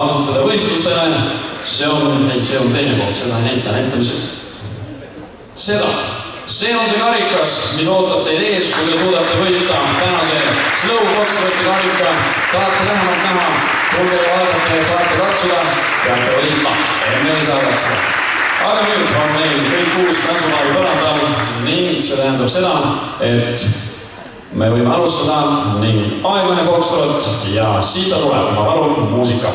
Asutada võistlustele, see on teine koht, seda ei näita näitamisel. See on see karikas, mis ootab teid ees, kui te suudate võita tänase Slow Foxtroti karika. Tahate lähemalt näha, tulge ja vaadake, tahate katsuda, peate võitma, enne ei saa katsuda. Aga nüüd on meil kõik 6 tantsumaali põrandal ning see tähendab seda, et me võime alustada ning aeglane Foxtrot ja siit ta tuleb, ma palun muusika.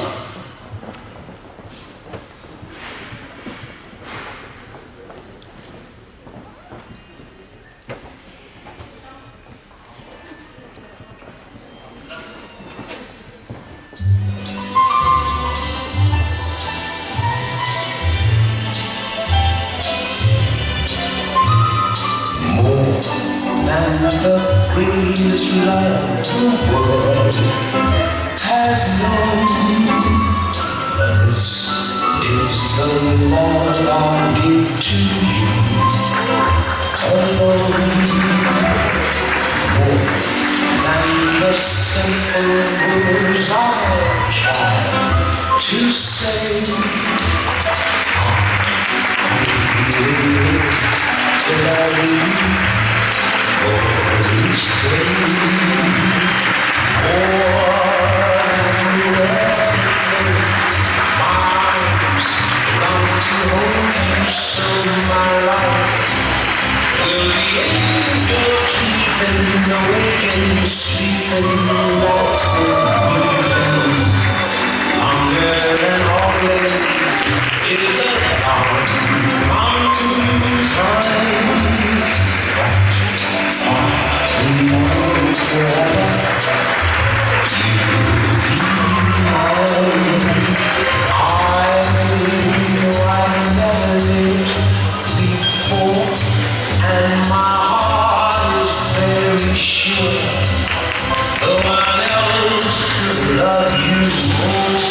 And the greatest love the world has known. This is the love I'll give to you alone. More than the simple words I try to say. I'm willing to love you. Each day, more than ever, my arms long to hold you, so my life will be angel keeping, awake and sleeping, laughing, breathing. Longer than always is a long, long time. And now forever you'll be mine. I know I've never lived before, and my heart is very sure no one else could love you more.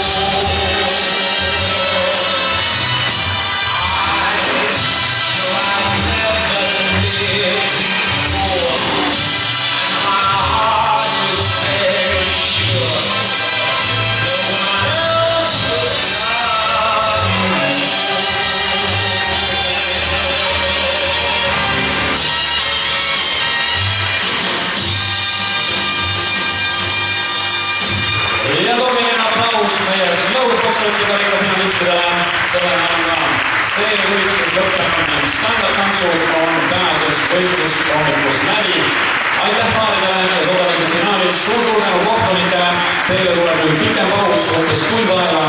Ja toomine aplaus meie Slow Foxtroti karika finalistidele. Sellele on ka see võistlus lõppenud ning standardtantsud on tänasest võistlushommikust läbi. Aitäh paaridele, kes osalesid finaalis. Suur tänu kohtunikele. Teile tuleb nüüd pikem paus, umbes tund aega